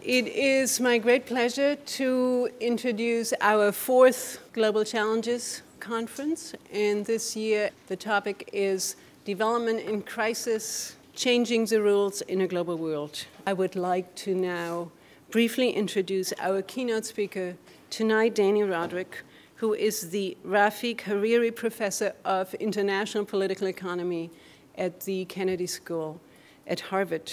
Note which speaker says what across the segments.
Speaker 1: It is my great pleasure to introduce our fourth Global Challenges Conference. And this year, the topic is Development in Crisis, Changing the Rules in a Global World. I would like to now briefly introduce our keynote speaker tonight, Dani Rodrik, who is the Rafiq Hariri Professor of International Political Economy at the Kennedy School at Harvard.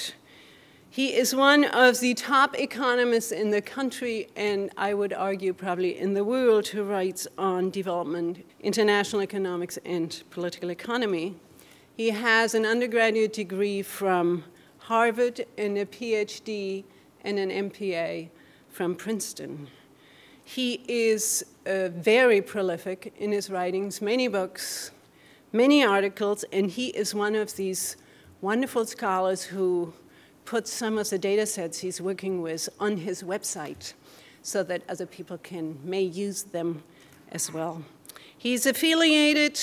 Speaker 1: He is one of the top economists in the country, and I would argue probably in the world, who writes on development, international economics, and political economy. He has an undergraduate degree from Harvard and a PhD and an MPA from Princeton. He is very prolific in his writings, many books, many articles, and he is one of these wonderful scholars who put some of the data sets he's working with on his website so that other people may use them as well. He's affiliated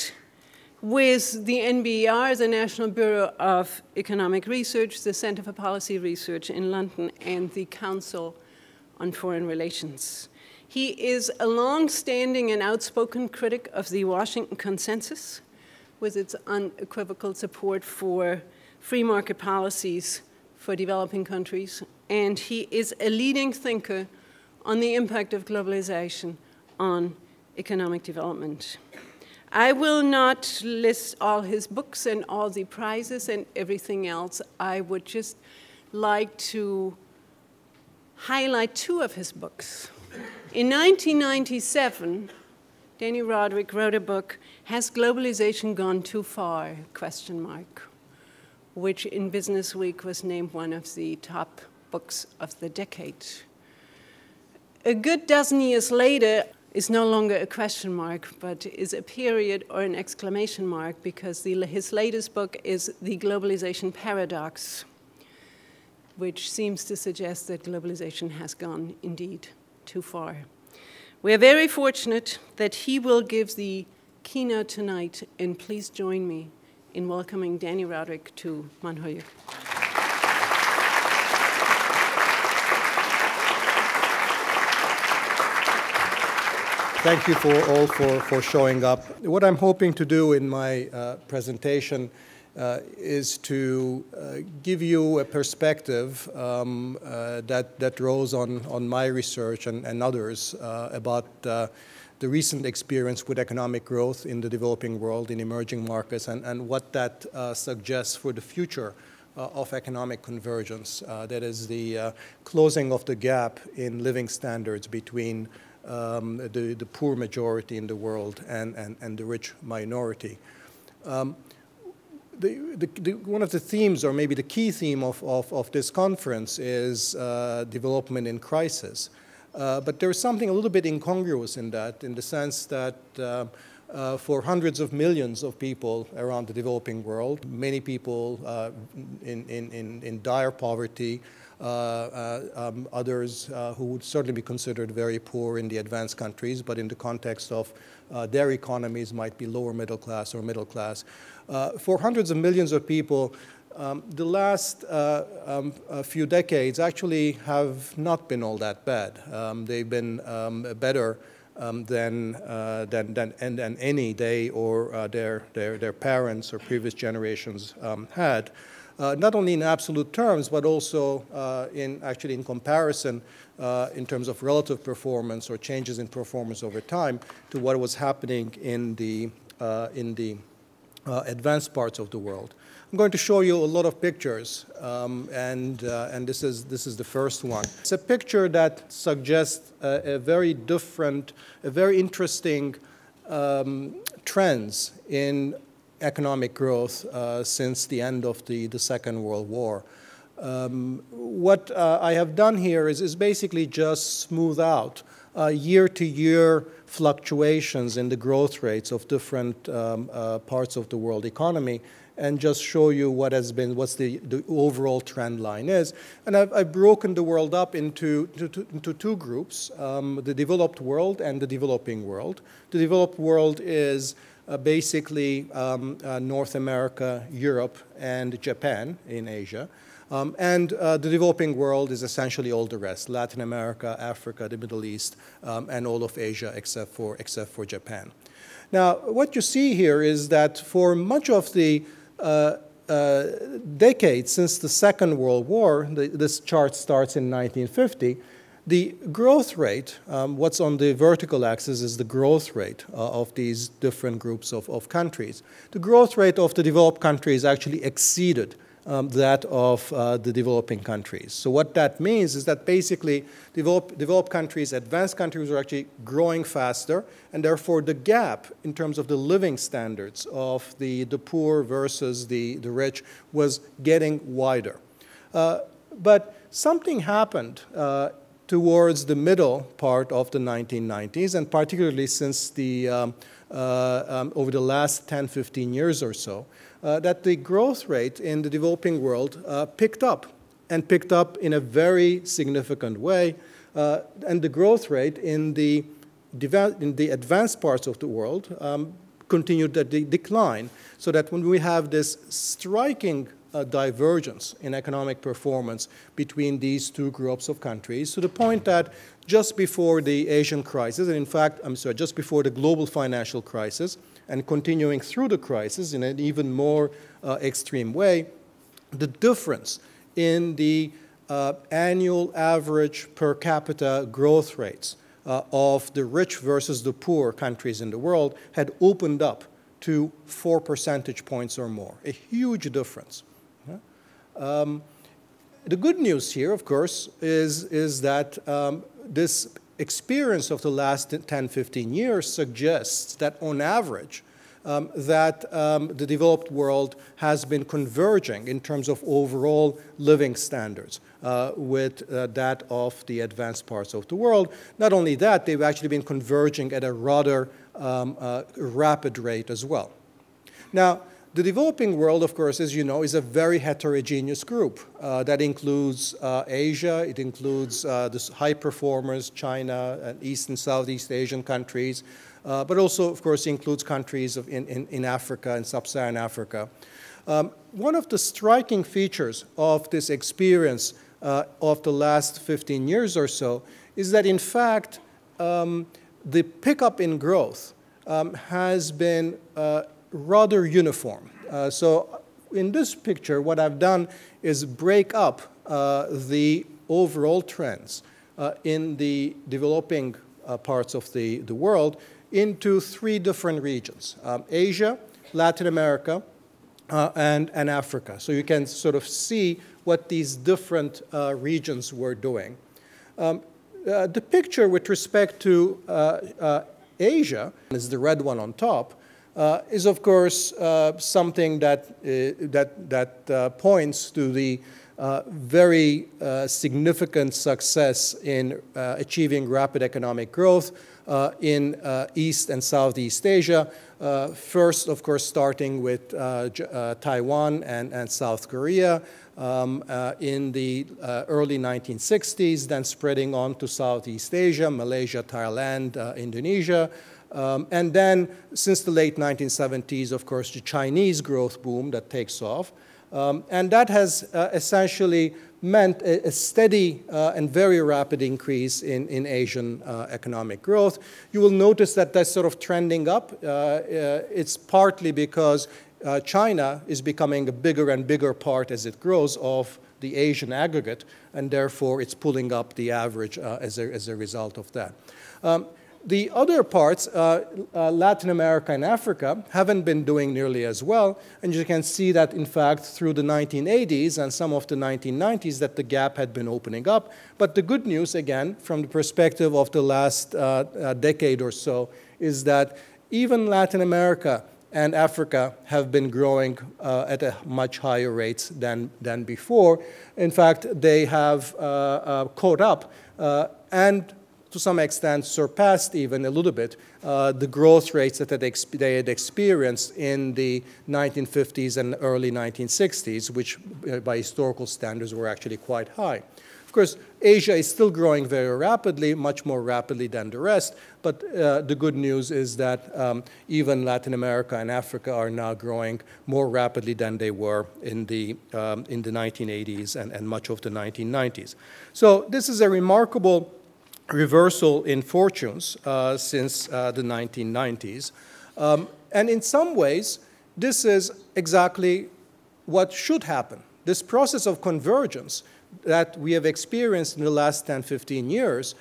Speaker 1: with the NBER, the National Bureau of Economic Research, the Center for Policy Research in London, and the Council on Foreign Relations. He is a long-standing and outspoken critic of the Washington Consensus, with its unequivocal support for free market policies for developing countries, and he is a leading thinker on the impact of globalization on economic development. I will not list all his books and all the prizes and everything else. I would just like to highlight two of his books. In 1997, Dani Rodrik wrote a book, Has Globalization Gone Too Far? ? Which in Business Week was named one of the top books of the decade. A good dozen years later is no longer a question mark, but is a period or an exclamation mark, because his latest book is The Globalization Paradox, which seems to suggest that globalization has gone indeed too far. We are very fortunate that he will give the keynote tonight, and please join me in welcoming Dani Rodrik to Mount Holyoke.
Speaker 2: Thank you for showing up. What I'm hoping to do in my presentation is to give you a perspective that draws on my research and others about the recent experience with economic growth in the developing world, in emerging markets, and what that suggests for the future of economic convergence. That is the closing of the gap in living standards between the poor majority in the world and the rich minority. One of the themes, or maybe the key theme of this conference, is development in crisis. But there's something a little bit incongruous in that, in the sense that for hundreds of millions of people around the developing world, many people in dire poverty, others who would certainly be considered very poor in the advanced countries, but in the context of their economies might be lower middle class or middle class. For hundreds of millions of people, the last few decades actually have not been all that bad. They've been better than any they or their parents or previous generations had. Not only in absolute terms, but also actually in comparison in terms of relative performance or changes in performance over time to what was happening in the advanced parts of the world. I'm going to show you a lot of pictures, and this is the first one. It's a picture that suggests a very interesting trends in economic growth since the end of the Second World War. What I have done here is basically just smooth out year-to-year fluctuations in the growth rates of different parts of the world economy, and just show you what the overall trend line is. And I've broken the world up into two groups, the developed world and the developing world. The developed world is basically North America, Europe, and Japan in Asia. And the developing world is essentially all the rest: Latin America, Africa, the Middle East, and all of Asia except for Japan. Now, what you see here is that for much of the decades since the Second World War, this chart starts in 1950, the growth rate, what's on the vertical axis is the growth rate of these different groups of countries. The growth rate of the developed countries actually exceeded that of the developing countries. So what that means is that basically developed countries, advanced countries are actually growing faster, and therefore the gap in terms of the living standards of the poor versus the rich was getting wider. But something happened towards the middle part of the 1990s, and particularly since over the last 10, 15 years or so, that the growth rate in the developing world picked up, and picked up in a very significant way. And the growth rate in the advanced parts of the world continued to decline, so that when we have this striking divergence in economic performance between these two groups of countries, to the point that just before the Asian crisis, and in fact, just before the global financial crisis, and continuing through the crisis in an even more extreme way, the difference in the annual average per capita growth rates of the rich versus the poor countries in the world had opened up to 4 percentage points or more, a huge difference. The good news here, of course, is that this experience of the last 10, 15 years suggests that on average, the developed world has been converging in terms of overall living standards with that of the advanced parts of the world. Not only that, they've actually been converging at a rather rapid rate as well. Now, the developing world, of course, as you know, is a very heterogeneous group that includes Asia, it includes the high performers, China, and East and Southeast Asian countries, but also, of course, includes countries in Africa and sub-Saharan Africa. One of the striking features of this experience of the last 15 years or so is that, in fact, the pickup in growth has been rather uniform. So in this picture, what I've done is break up the overall trends in the developing parts of the world into 3 different regions: Asia, Latin America, and Africa. So you can sort of see what these different regions were doing. The picture with respect to Asia, is the red one on top, is of course something that points to the very significant success in achieving rapid economic growth in East and Southeast Asia. First, of course, starting with Taiwan and South Korea in the early 1960s, then spreading on to Southeast Asia, Malaysia, Thailand, Indonesia. And then, since the late 1970s, of course, the Chinese growth boom that takes off. And that has essentially meant a steady and very rapid increase in Asian economic growth. You will notice that that's sort of trending up. It's partly because China is becoming a bigger and bigger part as it grows of the Asian aggregate, and therefore it's pulling up the average as a result of that. The other parts, Latin America and Africa, haven't been doing nearly as well. And you can see that, in fact, through the 1980s and some of the 1990s, that the gap had been opening up. But the good news, again, from the perspective of the last decade or so, is that even Latin America and Africa have been growing at a much higher rates than before. In fact, they have caught up and to some extent surpassed even a little bit the growth rates that they had experienced in the 1950s and early 1960s, which by historical standards were actually quite high. Of course, Asia is still growing very rapidly, much more rapidly than the rest, but the good news is that even Latin America and Africa are now growing more rapidly than they were in the 1980s and much of the 1990s. So this is a remarkable reversal in fortunes since the 1990s. And in some ways, this is exactly what should happen. This process of convergence that we have experienced in the last 10, 15 years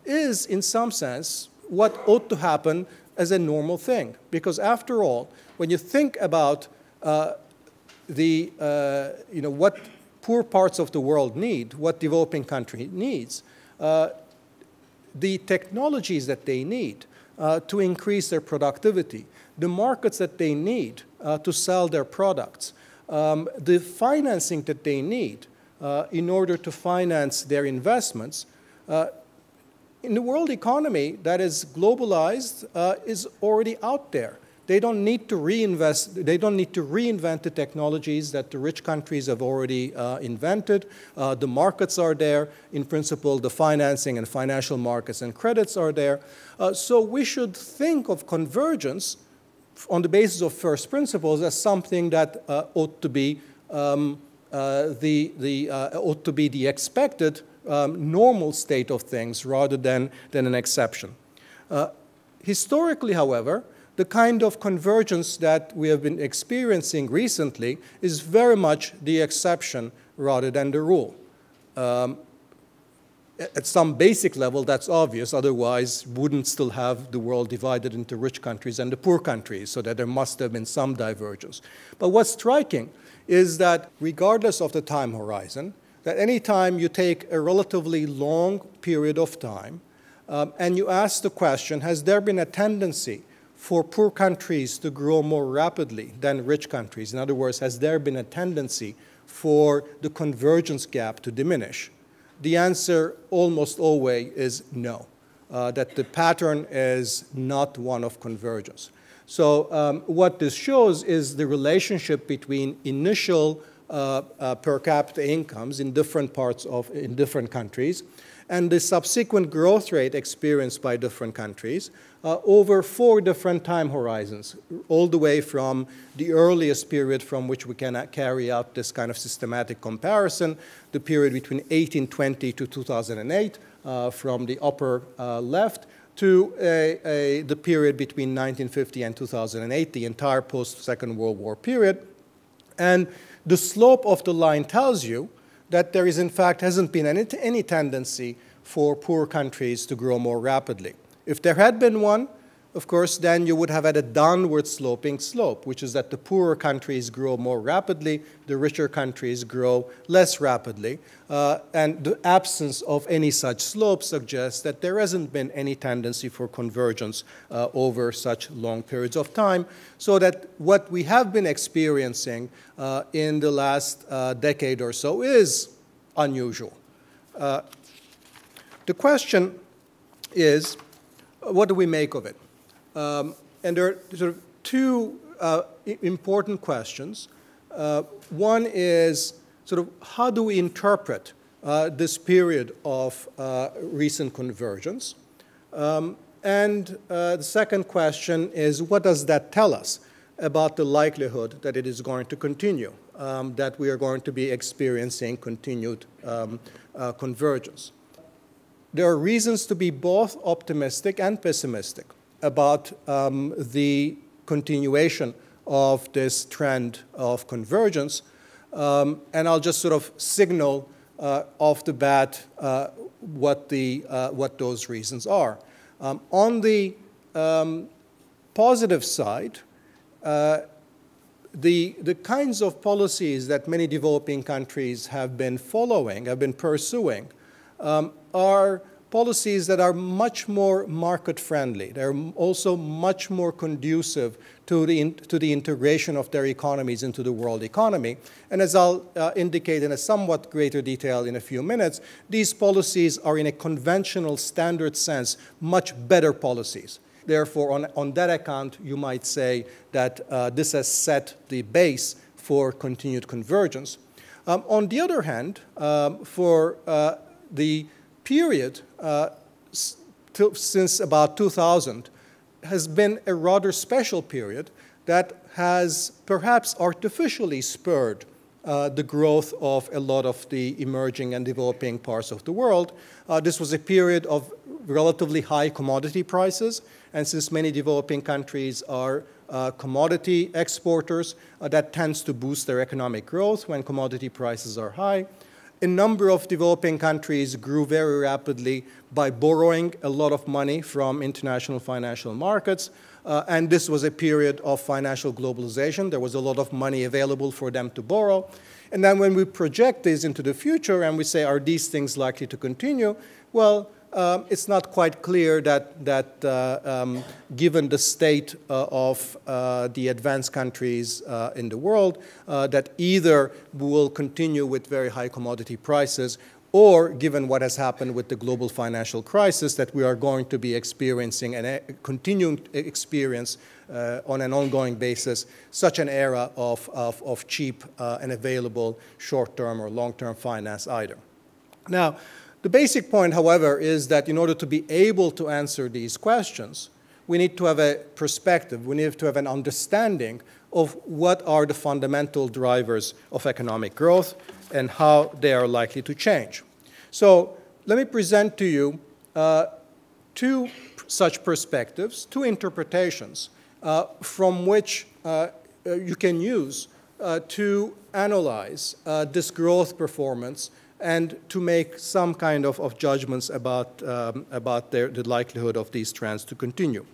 Speaker 2: is, in some sense, what ought to happen as a normal thing. Because after all, when you think about what poor parts of the world need, what developing country needs, the technologies that they need to increase their productivity, the markets that they need to sell their products, the financing that they need in order to finance their investments, in the world economy that is globalized is already out there. They don't need to reinvest, they don't need to reinvent the technologies that the rich countries have already invented. The markets are there. In principle, the financing and financial markets and credits are there. So we should think of convergence on the basis of first principles as something that ought to be the expected normal state of things rather than an exception. Historically, however, the kind of convergence that we have been experiencing recently is very much the exception rather than the rule. At some basic level, that's obvious. Otherwise, wouldn't still have the world divided into rich countries and the poor countries, so that there must have been some divergence. But what's striking is that regardless of the time horizon, that any time you take a relatively long period of time and you ask the question, has there been a tendency for poor countries to grow more rapidly than rich countries? In other words, has there been a tendency for the convergence gap to diminish? The answer almost always is no, that the pattern is not one of convergence. So what this shows is the relationship between initial per capita incomes in different different countries and the subsequent growth rate experienced by different countries over 4 different time horizons, all the way from the earliest period from which we can carry out this kind of systematic comparison, the period between 1820 to 2008 from the upper left, to the period between 1950 and 2008, the entire post-Second World War period. And the slope of the line tells you that there is, in fact, hasn't been any tendency for poor countries to grow more rapidly. If there had been one, of course, then you would have had a downward sloping slope, which is that the poorer countries grow more rapidly, the richer countries grow less rapidly. And the absence of any such slope suggests that there hasn't been any tendency for convergence over such long periods of time, so that what we have been experiencing in the last decade or so is unusual. The question is, what do we make of it? And there are sort of 2 important questions. One is sort of how do we interpret this period of recent convergence? And the second question is, what does that tell us about the likelihood that it is going to continue, that we are going to be experiencing continued convergence? There are reasons to be both optimistic and pessimistic about the continuation of this trend of convergence. And I'll just sort of signal off the bat what those reasons are. On the positive side, the kinds of policies that many developing countries have been pursuing, are policies that are much more market-friendly. They're also much more conducive to the integration of their economies into the world economy. And as I'll indicate in a somewhat greater detail in a few minutes, these policies are, in a conventional standard sense, much better policies. Therefore, on that account, you might say that this has set the base for continued convergence. On the other hand, for the period since about 2000 has been a rather special period that has perhaps artificially spurred the growth of a lot of the emerging and developing parts of the world. This was a period of relatively high commodity prices, and since many developing countries are commodity exporters, that tends to boost their economic growth when commodity prices are high. A number of developing countries grew very rapidly by borrowing a lot of money from international financial markets, and this was a period of financial globalization. There was a lot of money available for them to borrow. And then when we project this into the future and we say, are these things likely to continue? Well, it's not quite clear that given the state of the advanced countries in the world, that either we will continue with very high commodity prices, or given what has happened with the global financial crisis, that we are going to be experiencing and continuing to experience on an ongoing basis such an era of cheap and available short-term or long-term finance either. Now, the basic point, however, is that in order to be able to answer these questions, we need to have a perspective, we need to have an understanding of what are the fundamental drivers of economic growth and how they are likely to change. So let me present to you two such perspectives, two interpretations from which you can use to analyze this growth performance and to make some kind of judgments about the likelihood of these trends to continue.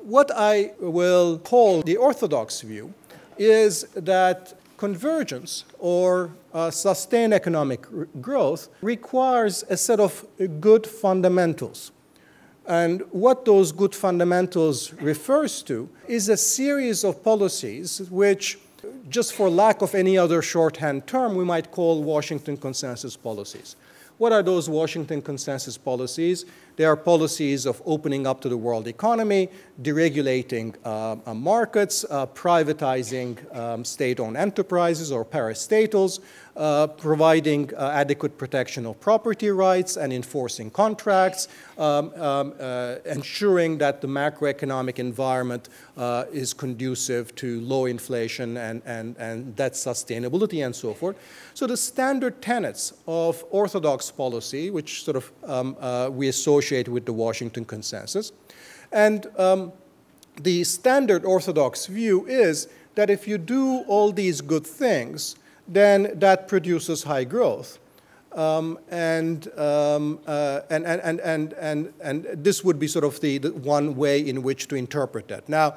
Speaker 2: What I will call the orthodox view is that convergence or sustained economic growth requires a set of good fundamentals. And what those good fundamentals refers to is a series of policies which, just for lack of any other shorthand term, we might call Washington consensus policies. What are those Washington consensus policies? They are policies of opening up to the world economy, deregulating markets, privatizing state-owned enterprises or parastatals, providing adequate protection of property rights and enforcing contracts, ensuring that the macroeconomic environment is conducive to low inflation and debt sustainability and so forth. So the standard tenets of orthodox policy, which sort of we associate with the Washington consensus. And the standard orthodox view is that if you do all these good things, then that produces high growth. And this would be sort of the one way in which to interpret that. Now,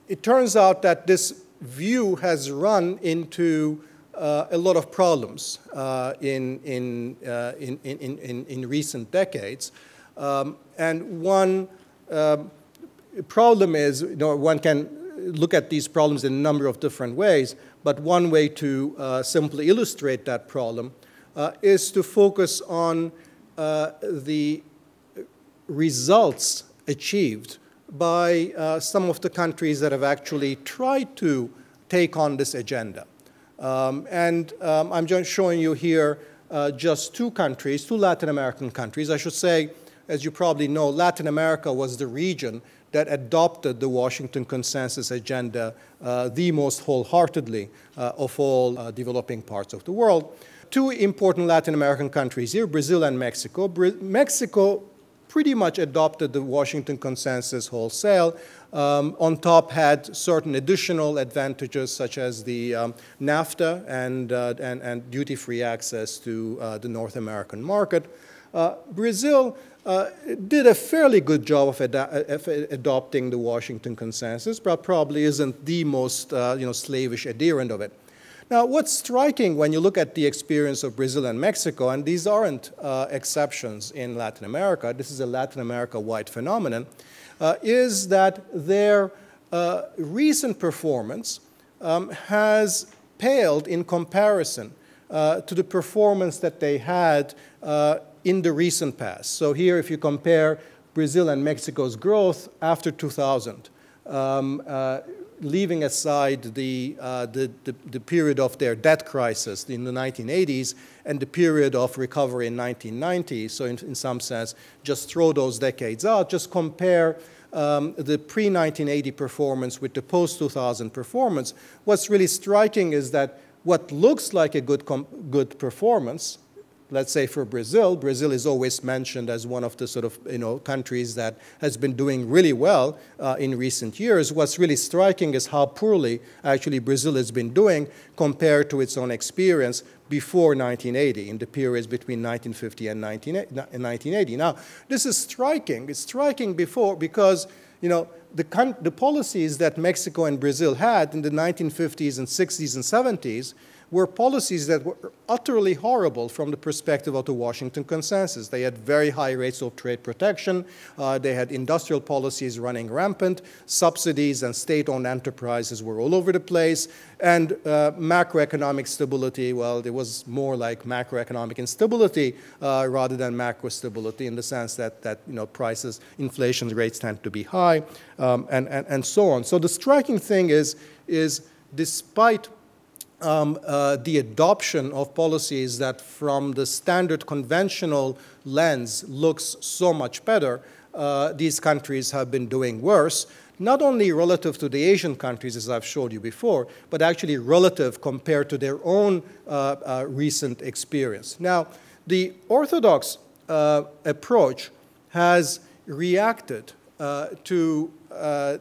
Speaker 2: it turns out that this view has run into a lot of problems in recent decades. And one problem is, one can look at these problems in a number of different ways, but one way to simply illustrate that problem is to focus on the results achieved by some of the countries that have actually tried to take on this agenda. I'm just showing you here just two countries, two Latin American countries. I should say, as you probably know, Latin America was the region that adopted the Washington consensus agenda the most wholeheartedly of all developing parts of the world. Two important Latin American countries here, Brazil and Mexico. Mexico pretty much adopted the Washington consensus wholesale. On top had certain additional advantages such as the NAFTA and duty-free access to the North American market. Brazil did a fairly good job of adopting the Washington consensus, but probably isn't the most slavish adherent of it. Now, what's striking when you look at the experience of Brazil and Mexico, and these aren't exceptions in Latin America, this is a Latin America-wide phenomenon, is that their recent performance has paled in comparison to the performance that they had in the recent past. So here, if you compare Brazil and Mexico's growth after 2000, leaving aside the period of their debt crisis in the 1980s and the period of recovery in 1990, so in some sense, just throw those decades out, just compare the pre-1980 performance with the post-2000 performance, what's really striking is that what looks like a good performance, let's say for Brazil, Brazil is always mentioned as one of the sort of countries that has been doing really well in recent years. What's really striking is how poorly actually Brazil has been doing compared to its own experience before 1980, in the periods between 1950 and 1980. Now, this is striking. It's striking because the policies that Mexico and Brazil had in the 1950s and 60s and 70s were policies that were utterly horrible from the perspective of the Washington Consensus. They had very high rates of trade protection. They had industrial policies running rampant. Subsidies and state-owned enterprises were all over the place. And macroeconomic stability, well, there was more like macroeconomic instability rather than macro stability in the sense that prices, inflation rates tend to be high, and so on. So the striking thing is despite the adoption of policies that from the standard conventional lens looks so much better, these countries have been doing worse, not only relative to the Asian countries, as I've showed you before, but actually relative compared to their own recent experience. Now, the Orthodox approach has reacted to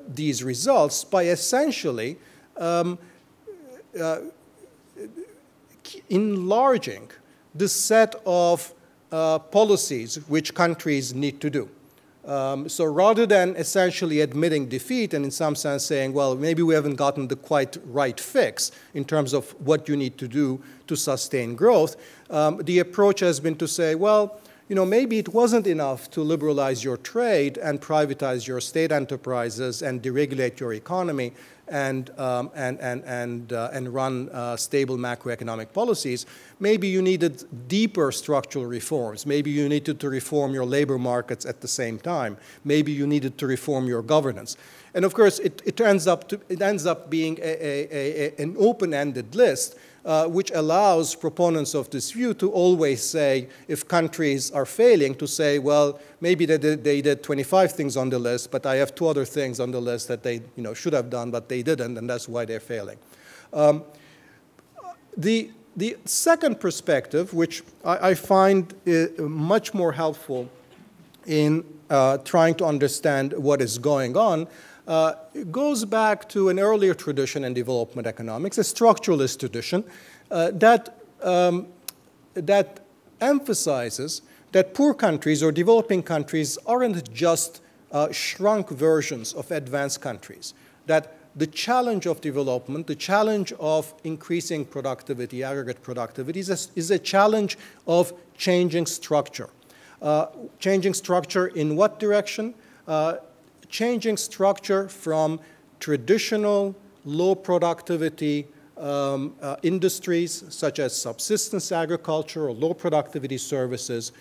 Speaker 2: these results by essentially enlarging the set of policies which countries need to do. So rather than essentially admitting defeat and in some sense saying, well, maybe we haven't gotten the quite right fix in terms of what you need to do to sustain growth, the approach has been to say, well, maybe it wasn't enough to liberalize your trade and privatize your state enterprises and deregulate your economy and run stable macroeconomic policies. Maybe you needed deeper structural reforms. Maybe you needed to reform your labor markets at the same time. Maybe you needed to reform your governance. And of course, it ends up being an open-ended list, which allows proponents of this view to always say, if countries are failing, to say, well, maybe they did 25 things on the list, but I have 2 other things on the list that they should have done, but they didn't, and that's why they're failing. The second perspective, which I find much more helpful in trying to understand what is going on, goes back to an earlier tradition in development economics, a structuralist tradition that emphasizes that poor countries or developing countries aren't just shrunk versions of advanced countries, that the challenge of development, the challenge of increasing productivity, aggregate productivity, is a challenge of changing structure. Changing structure in what direction? Changing structure from traditional low productivity industries such as subsistence agriculture or low productivity services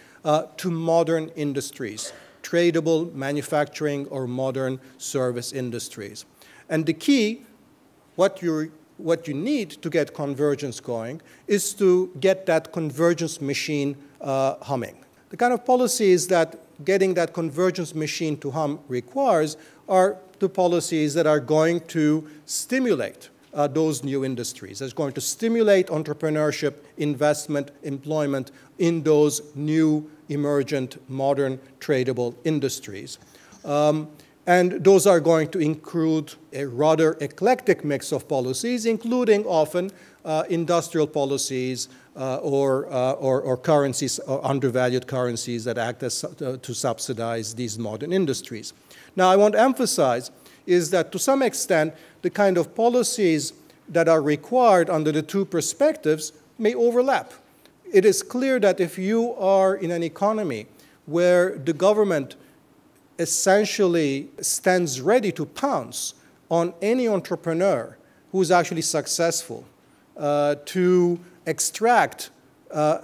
Speaker 2: to modern industries, tradable manufacturing or modern service industries. And the key, what you need to get convergence going is to get that convergence machine humming. The kind of policies that getting that convergence machine to hum requires are the policies that are going to stimulate those new industries, that's going to stimulate entrepreneurship, investment, employment in those new, emergent, modern, tradable industries. And those are going to include a rather eclectic mix of policies, including often industrial policies or currencies, or undervalued currencies that act as to subsidize these modern industries. Now, I want to emphasize is that to some extent, the kind of policies that are required under the 2 perspectives may overlap. It is clear that if you are in an economy where the government essentially stands ready to pounce on any entrepreneur who is actually successful to extract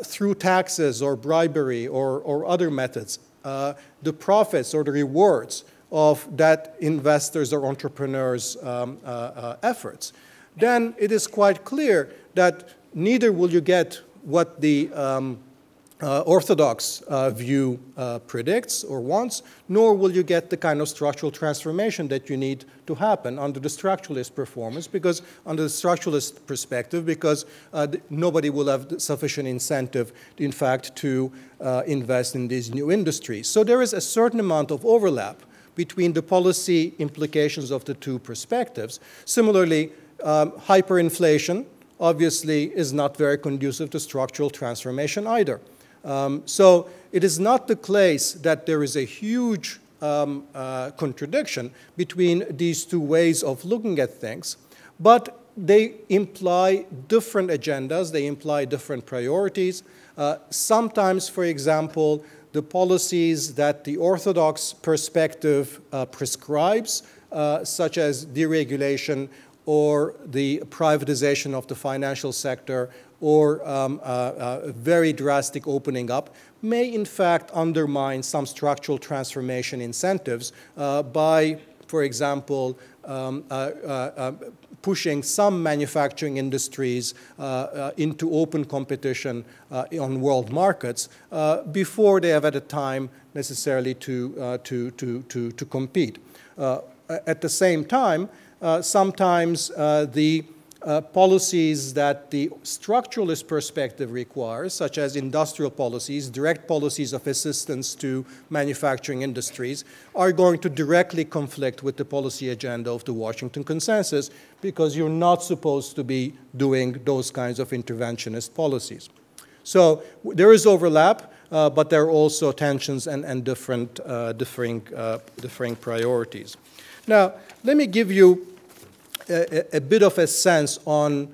Speaker 2: through taxes or bribery or other methods the profits or the rewards of that investors' or entrepreneurs' efforts, then it is quite clear that neither will you get what the Orthodox view predicts or wants, nor will you get the kind of structural transformation that you need to happen under the structuralist performance, because under the structuralist perspective, because nobody will have sufficient incentive, in fact, to invest in these new industries. So there is a certain amount of overlap between the policy implications of the two perspectives. Similarly, hyperinflation obviously is not very conducive to structural transformation either. So it is not the case that there is a huge contradiction between these two ways of looking at things, but they imply different agendas, they imply different priorities. Sometimes, for example, the policies that the Orthodox perspective prescribes, such as deregulation or the privatization of the financial sector, or a very drastic opening up, may in fact undermine some structural transformation incentives by, for example, pushing some manufacturing industries into open competition on world markets before they have had a time necessarily to compete. At the same time, sometimes the policies that the structuralist perspective requires, such as industrial policies, direct policies of assistance to manufacturing industries, are going to directly conflict with the policy agenda of the Washington Consensus, because you're not supposed to be doing those kinds of interventionist policies. So there is overlap, but there are also tensions and differing priorities. Now, let me give you a bit of a sense on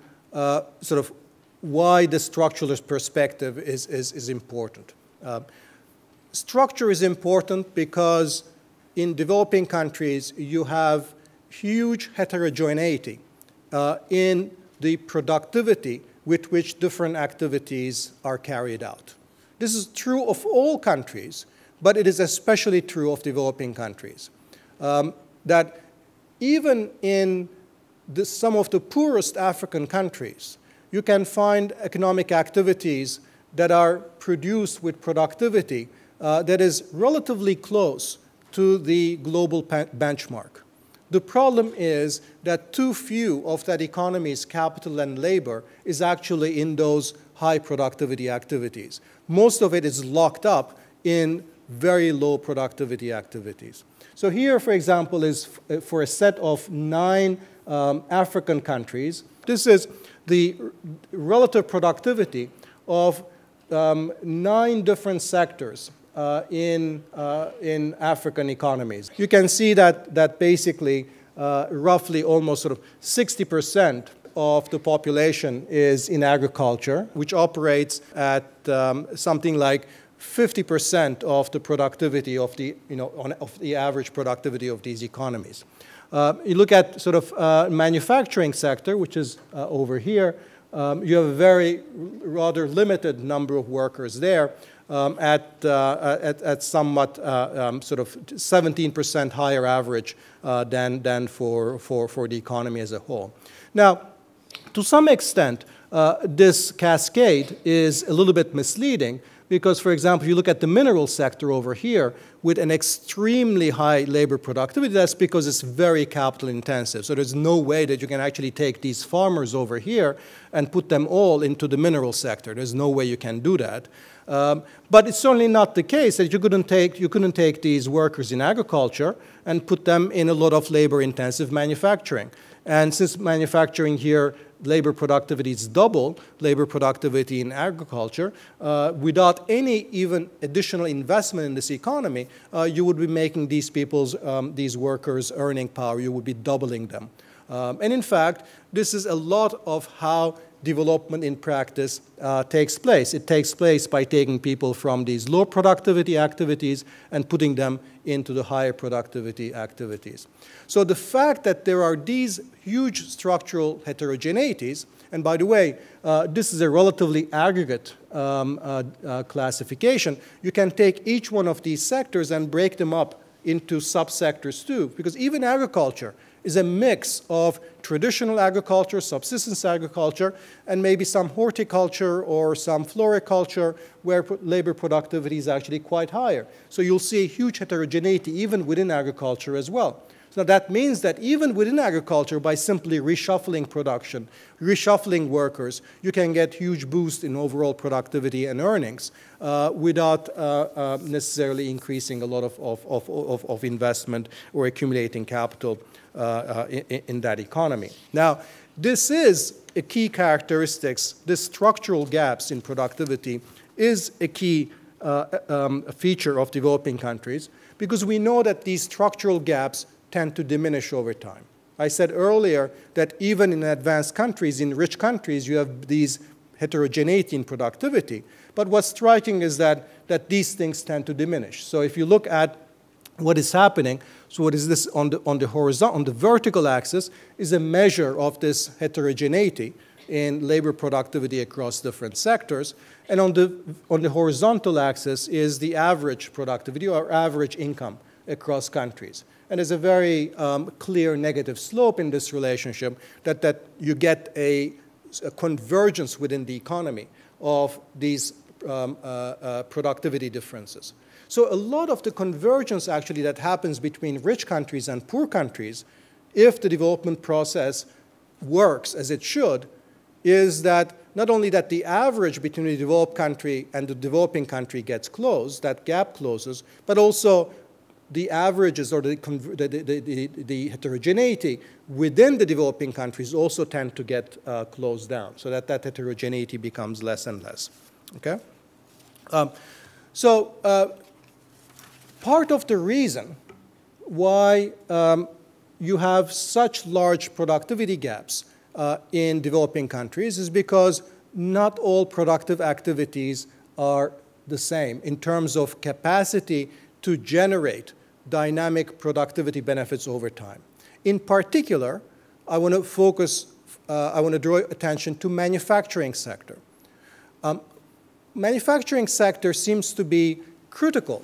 Speaker 2: sort of why the structuralist perspective is important. Structure is important because in developing countries you have huge heterogeneity in the productivity with which different activities are carried out. This is true of all countries, but it is especially true of developing countries. That even in some of the poorest African countries, you can find economic activities that are produced with productivity that is relatively close to the global benchmark. The problem is that too few of that economy's capital and labor is actually in those high productivity activities. Most of it is locked up in very low productivity activities. So here, for example, is for a set of 9 African countries. This is the relative productivity of 9 different sectors in African economies. You can see that basically roughly almost sort of 60% of the population is in agriculture, which operates at something like 50% of the productivity of the, of the average productivity of these economies. You look at sort of manufacturing sector, which is over here. You have a very rather limited number of workers there at somewhat sort of 17% higher average than for the economy as a whole. Now, to some extent, this cascade is a little bit misleading because, for example, you look at the mineral sector over here with an extremely high labor productivity. That's because it's very capital intensive. So there's no way that you can actually take these farmers over here and put them all into the mineral sector. There's no way you can do that. But it's certainly not the case that you couldn't take these workers in agriculture and put them in a lot of labor-intensive manufacturing. And since manufacturing here, labor productivity is double labor productivity in agriculture, without any even additional investment in this economy, you would be making these people's, these workers' earning power, you would be doubling them. And in fact, this is a lot of how development in practice takes place. It takes place by taking people from these low productivity activities and putting them into the higher productivity activities. So the fact that there are these huge structural heterogeneities, and by the way, this is a relatively aggregate classification, you can take each one of these sectors and break them up into subsectors too, because even agriculture is a mix of traditional agriculture, subsistence agriculture, and maybe some horticulture or some floriculture where labor productivity is actually quite higher. So you'll see a huge heterogeneity even within agriculture as well. So that means that even within agriculture, by simply reshuffling production, reshuffling workers, you can get huge boost in overall productivity and earnings without necessarily increasing a lot of investment or accumulating capital in that economy. Now, this is a key characteristic. The structural gaps in productivity is a key feature of developing countries because we know that these structural gaps tend to diminish over time. I said earlier that even in advanced countries, in rich countries, you have these heterogeneity in productivity. But what's striking is that these things tend to diminish. So if you look at what is happening, so what is this on the vertical axis is a measure of this heterogeneity in labor productivity across different sectors. And on the horizontal axis is the average productivity or average income across countries. And there's a very clear negative slope in this relationship that you get a convergence within the economy of these productivity differences. So a lot of the convergence actually that happens between rich countries and poor countries, if the development process works as it should, is that not only that the average between the developed country and the developing country gets closed, that gap closes, but also the averages or the heterogeneity within the developing countries also tend to get closed down, so that heterogeneity becomes less and less. Okay? Part of the reason why you have such large productivity gaps in developing countries is because not all productive activities are the same in terms of capacity to generate dynamic productivity benefits over time. In particular, I want to draw attention to manufacturing sector. Manufacturing sector seems to be critical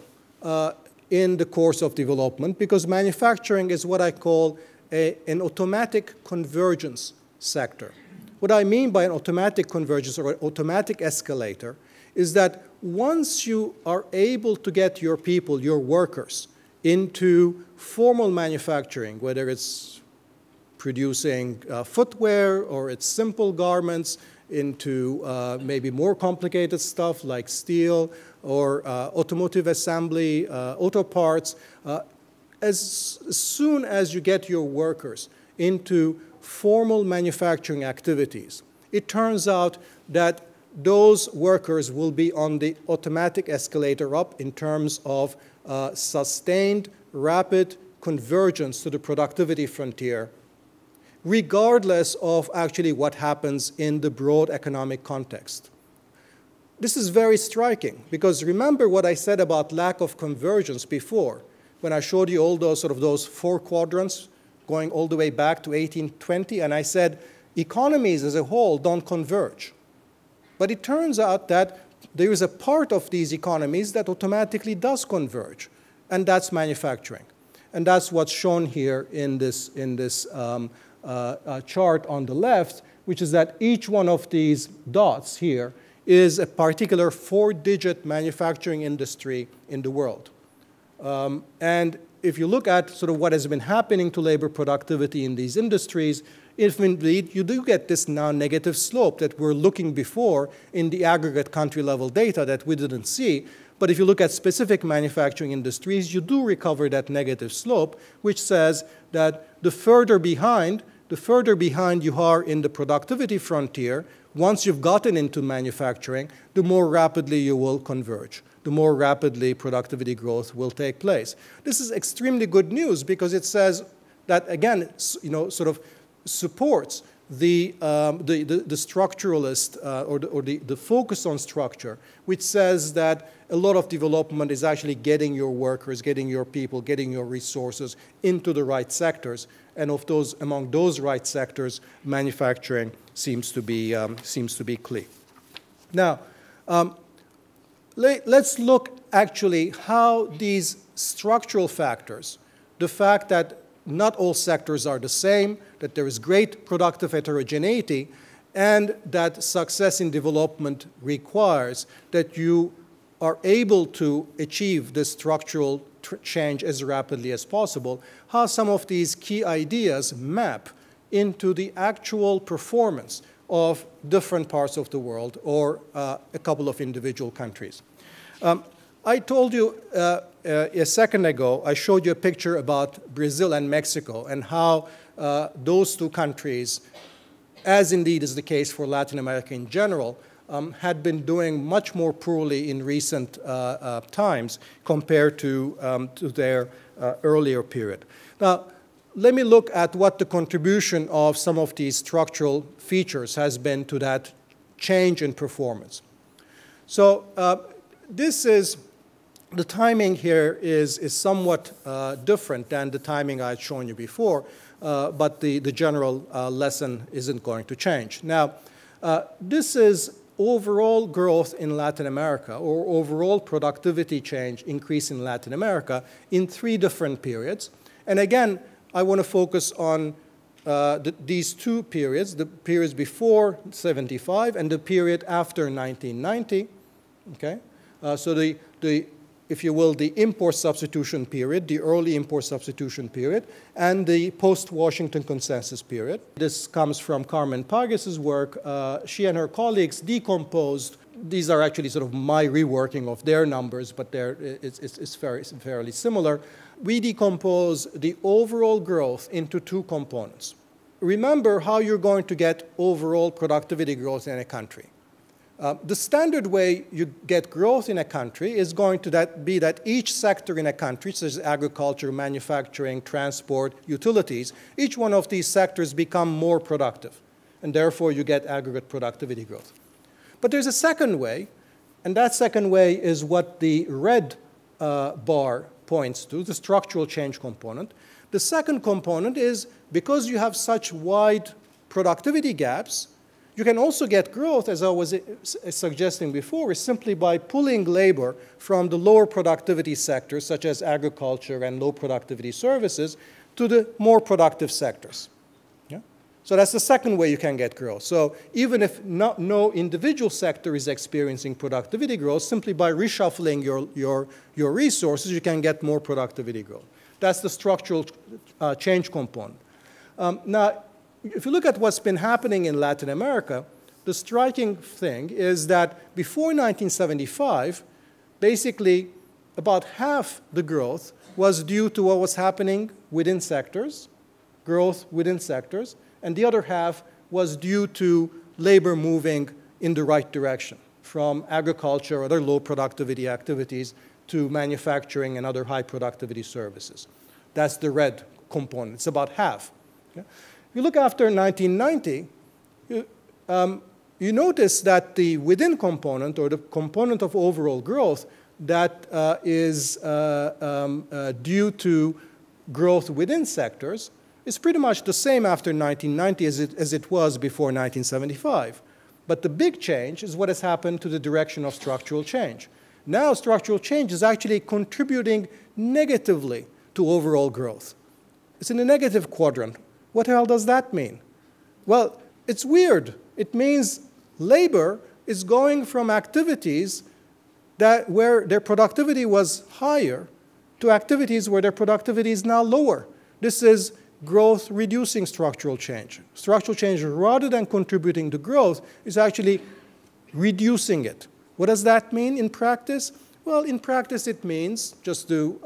Speaker 2: in the course of development because manufacturing is what I call an automatic convergence sector. What I mean by an automatic convergence or an automatic escalator is that once you are able to get your people, your workers, into formal manufacturing, whether it's producing footwear or it's simple garments, into maybe more complicated stuff like steel or automotive assembly, auto parts, as soon as you get your workers into formal manufacturing activities, it turns out that those workers will be on the automatic escalator up in terms of sustained, rapid convergence to the productivity frontier, regardless of actually what happens in the broad economic context. This is very striking, because remember what I said about lack of convergence before, when I showed you all those those four quadrants going all the way back to 1820, and I said economies as a whole don't converge. But it turns out that there is a part of these economies that automatically does converge, and that's manufacturing. And that's what's shown here in this chart on the left, which is that each one of these dots here is a particular 4-digit manufacturing industry in the world. And if you look at what has been happening to labor productivity in these industries, if indeed you do get this now negative slope that we're looking before in the aggregate country level data that we didn't see, but if you look at specific manufacturing industries, you do recover that negative slope, which says that the further behind you are in the productivity frontier, once you've gotten into manufacturing, the more rapidly you will converge, the more rapidly productivity growth will take place. This is extremely good news because it says that, again, supports the structuralist or the focus on structure, which says that a lot of development is actually getting your workers, getting your people, getting your resources into the right sectors. And among those right sectors, manufacturing seems to be key. Now, let's look actually how these structural factors, the fact that not all sectors are the same, that there is great productive heterogeneity, and that success in development requires that you are able to achieve this structural change as rapidly as possible, how some of these key ideas map into the actual performance of different parts of the world or a couple of individual countries. I told you a second ago, I showed you a picture about Brazil and Mexico and how those two countries, as indeed is the case for Latin America in general, had been doing much more poorly in recent times compared to their earlier period. Now, let me look at what the contribution of some of these structural features has been to that change in performance. So this is, the timing here is somewhat different than the timing I had shown you before, but the general lesson isn't going to change. Now, this is overall growth in Latin America, or overall productivity change increase in Latin America in 3 different periods. And again, I want to focus on these 2 periods, the periods before 75 and the period after 1990. Okay? So if you will, the import substitution period, the early import substitution period, and the post-Washington consensus period. This comes from Carmen Parges's work. She and her colleagues decomposed. These are actually sort of my reworking of their numbers, but it's fairly similar. We decompose the overall growth into 2 components. Remember how you're going to get overall productivity growth in a country. The standard way you get growth in a country is going to be that each sector in a country, such as agriculture, manufacturing, transport, utilities, each one of these sectors become more productive, and therefore you get aggregate productivity growth. But there's a second way, and that second way is what the red bar points to, the structural change component. The second component is because you have such wide productivity gaps, you can also get growth, as I was suggesting before, is simply by pulling labor from the lower productivity sectors, such as agriculture and low productivity services, to the more productive sectors. Yeah? So that's the second way you can get growth. So even if no individual sector is experiencing productivity growth, simply by reshuffling your resources, you can get more productivity growth. That's the structural change component. Now, if you look at what's been happening in Latin America, the striking thing is that before 1975, basically about half the growth was due to what was happening within sectors, growth within sectors, and the other half was due to labor moving in the right direction, from agriculture or other low productivity activities to manufacturing and other high productivity services. That's the red component. It's about half. Okay? If you look after 1990, you notice that the within component, or the component of overall growth that is due to growth within sectors, is pretty much the same after 1990 as it was before 1975. But the big change is what has happened to the direction of structural change. Now structural change is actually contributing negatively to overall growth. It's in the negative quadrant. What the hell does that mean? Well, it's weird. It means labor is going from activities where their productivity was higher to activities where their productivity is now lower. This is growth reducing structural change. Structural change, rather than contributing to growth, is actually reducing it. What does that mean in practice? Well, in practice it means, just to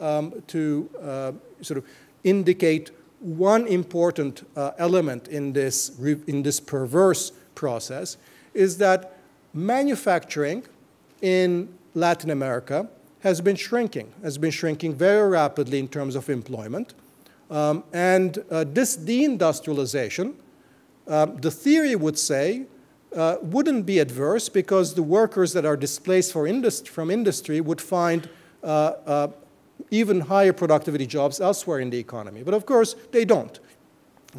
Speaker 2: sort of indicate one important element in this perverse process, is that manufacturing in Latin America has been shrinking very rapidly in terms of employment. This deindustrialization, the theory would say, wouldn't be adverse because the workers that are displaced from industry would find even higher productivity jobs elsewhere in the economy. But of course, they don't.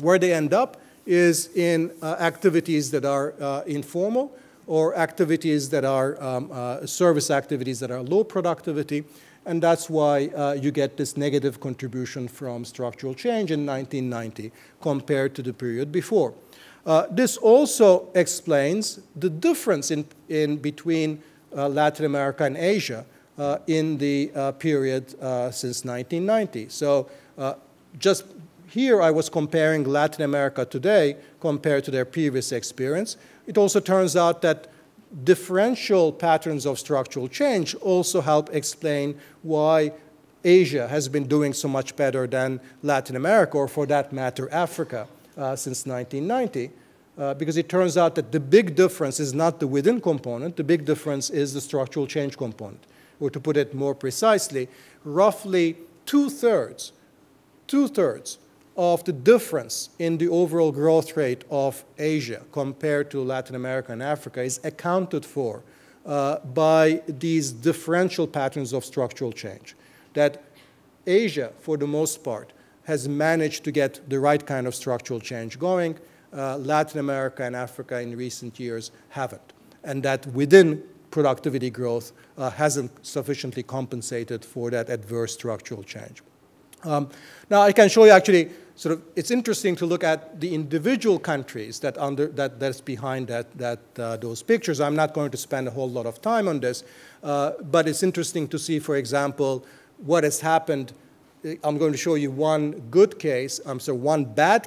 Speaker 2: Where they end up is in activities that are informal, or activities that are service activities that are low productivity. and that's why you get this negative contribution from structural change in 1990 compared to the period before. This also explains the difference in between Latin America and Asia in the period since 1990. So just here I was comparing Latin America today compared to their previous experience. It also turns out that differential patterns of structural change also help explain why Asia has been doing so much better than Latin America, or for that matter, Africa, since 1990. Because it turns out that the big difference is not the within component, the big difference is the structural change component. Or to put it more precisely, roughly two-thirds of the difference in the overall growth rate of Asia compared to Latin America and Africa is accounted for by these differential patterns of structural change. That Asia, for the most part, has managed to get the right kind of structural change going. Latin America and Africa in recent years haven't. And that within productivity growth hasn't sufficiently compensated for that adverse structural change. Now I can show you actually it's interesting to look at the individual countries that's behind those pictures. I'm not going to spend a whole lot of time on this, but it's interesting to see, for example, what has happened. I'm going to show you one bad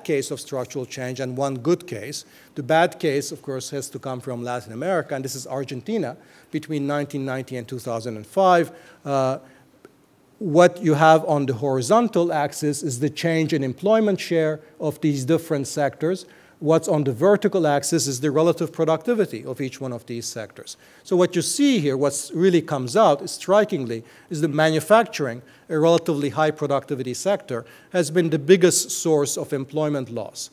Speaker 2: case of structural change and one good case. The bad case, of course, has to come from Latin America, and this is Argentina between 1990 and 2005. What you have on the horizontal axis is the change in employment share of these different sectors. What's on the vertical axis is the relative productivity of each one of these sectors. So what you see here, what really comes out strikingly, is that manufacturing, a relatively high productivity sector, has been the biggest source of employment loss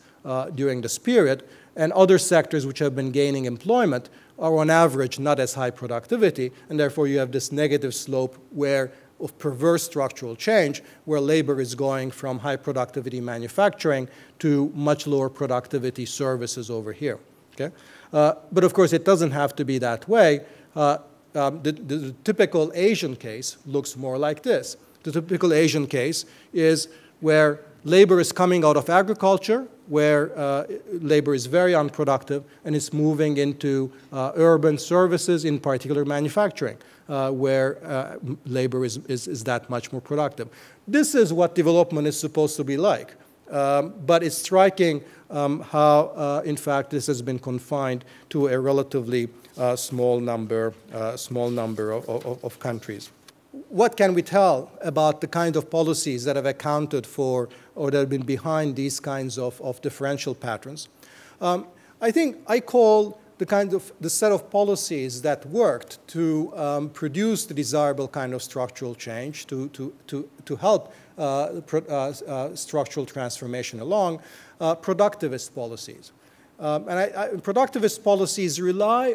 Speaker 2: during this period, and other sectors which have been gaining employment are on average not as high productivity, and therefore you have this negative slope of perverse structural change, where labor is going from high productivity manufacturing to much lower productivity services over here. Okay? But of course, it doesn't have to be that way. The typical Asian case looks more like this. The typical Asian case is where labor is coming out of agriculture, where labor is very unproductive, and it's moving into urban services, in particular manufacturing, where labor is that much more productive. This is what development is supposed to be like. But it's striking how, in fact, this has been confined to a relatively small number of countries. What can we tell about the kind of policies that have accounted for or that have been behind these kinds of differential patterns? I think I call the set of policies that worked to produce the desirable kind of structural change, to help structural transformation along, productivist policies. Productivist policies rely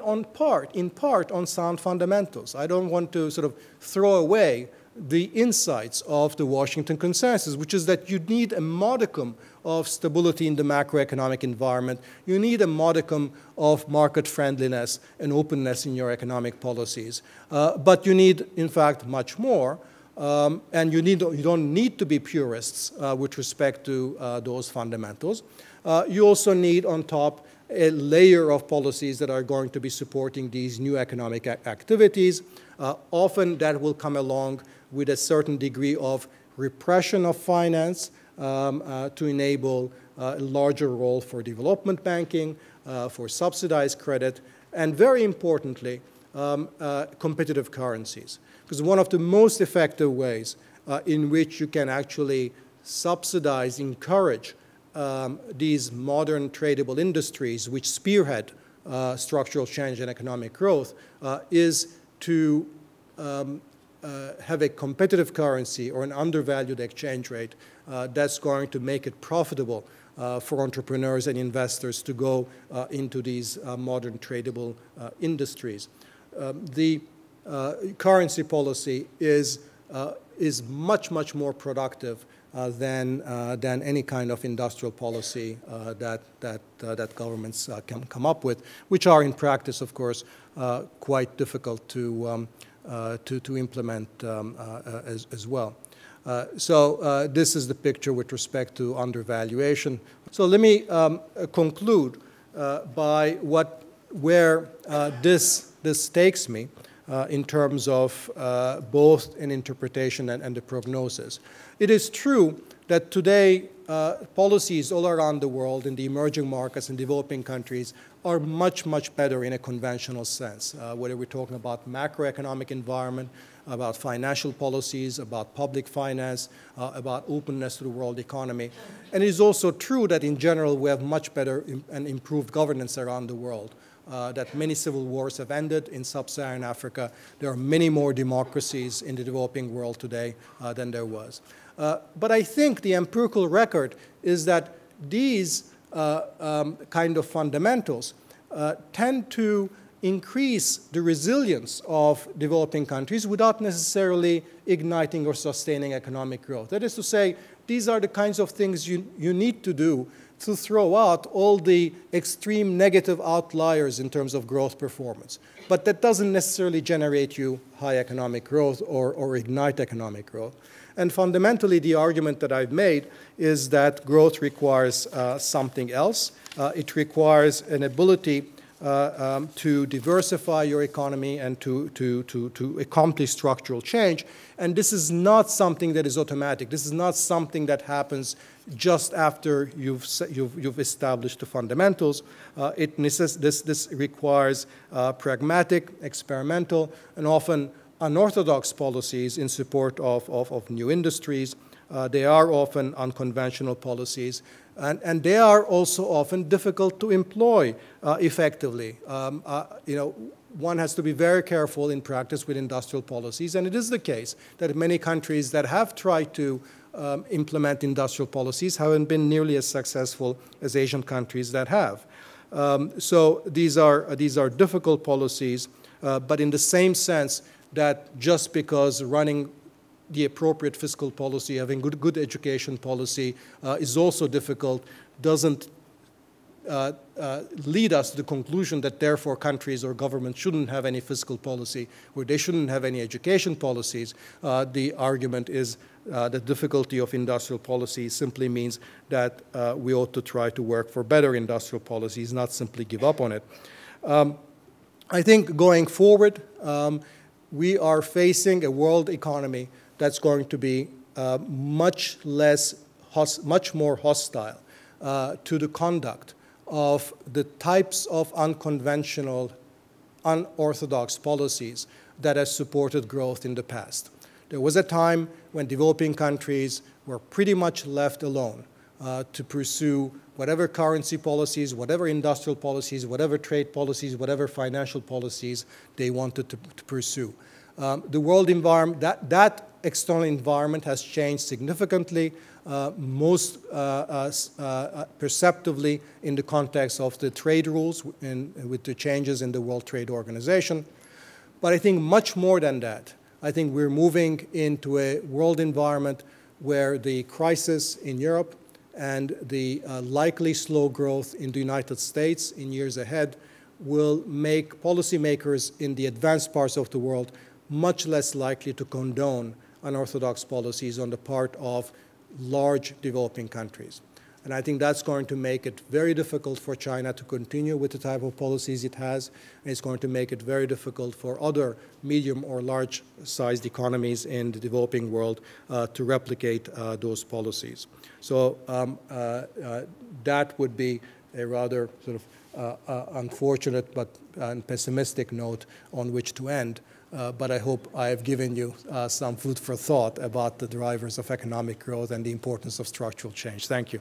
Speaker 2: in part on sound fundamentals. I don't want to throw away the insights of the Washington Consensus, which is that you need a modicum of stability in the macroeconomic environment. You need a modicum of market friendliness and openness in your economic policies. But you need, in fact, much more. And you don't need to be purists with respect to those fundamentals. You also need, on top, a layer of policies that are going to be supporting these new economic activities. Often that will come along with a certain degree of repression of finance to enable a larger role for development banking, for subsidized credit, and very importantly, competitive currencies. Because one of the most effective ways in which you can actually subsidize, encourage these modern tradable industries which spearhead structural change and economic growth is to have a competitive currency or an undervalued exchange rate that's going to make it profitable for entrepreneurs and investors to go into these modern tradable industries. The currency policy is much, much more productive than any kind of industrial policy that governments can come up with, which are in practice, of course, quite difficult to to implement as well. So this is the picture with respect to undervaluation. So let me conclude by where this takes me in terms of both an interpretation and the prognosis. It is true that today policies all around the world in the emerging markets and developing countries are much, much better in a conventional sense, whether we're talking about macroeconomic environment, about financial policies, about public finance, about openness to the world economy. And it is also true that in general we have much better and improved governance around the world, that many civil wars have ended in sub-Saharan Africa. There are many more democracies in the developing world today than there was. But I think the empirical record is that these kind of fundamentals tend to increase the resilience of developing countries without necessarily igniting or sustaining economic growth. That is to say, these are the kinds of things you need to do to throw out all the extreme negative outliers in terms of growth performance. But that doesn't necessarily generate you high economic growth or ignite economic growth. And fundamentally, the argument that I've made is that growth requires something else. It requires an ability to diversify your economy and to accomplish structural change. And this is not something that is automatic. This is not something that happens just after you've established the fundamentals. This requires pragmatic, experimental, and often unorthodox policies in support of new industries. They are often unconventional policies. And they are also often difficult to employ effectively. One has to be very careful in practice with industrial policies, and it is the case that many countries that have tried to implement industrial policies haven't been nearly as successful as Asian countries that have. So these are difficult policies, but in the same sense that just because running the appropriate fiscal policy, having good education policy is also difficult, doesn't lead us to the conclusion that therefore countries or governments shouldn't have any fiscal policy or they shouldn't have any education policies. The argument is the difficulty of industrial policy simply means that we ought to try to work for better industrial policies, not simply give up on it. I think going forward, we are facing a world economy that's going to be much more hostile to the conduct of the types of unconventional, unorthodox policies that have supported growth in the past. There was a time when developing countries were pretty much left alone to pursue whatever currency policies, whatever industrial policies, whatever trade policies, whatever financial policies they wanted to pursue. The world environment, that external environment has changed significantly, most perceptively in the context of the trade rules with the changes in the World Trade Organization. But I think much more than that. I think we're moving into a world environment where the crisis in Europe and the likely slow growth in the United States in years ahead will make policymakers in the advanced parts of the world much less likely to condone unorthodox policies on the part of large developing countries. And I think that's going to make it very difficult for China to continue with the type of policies it has, and it's going to make it very difficult for other medium or large-sized economies in the developing world to replicate those policies. So that would be a rather sort of unfortunate but pessimistic note on which to end. But I hope I have given you some food for thought about the drivers of economic growth and the importance of structural change. Thank you.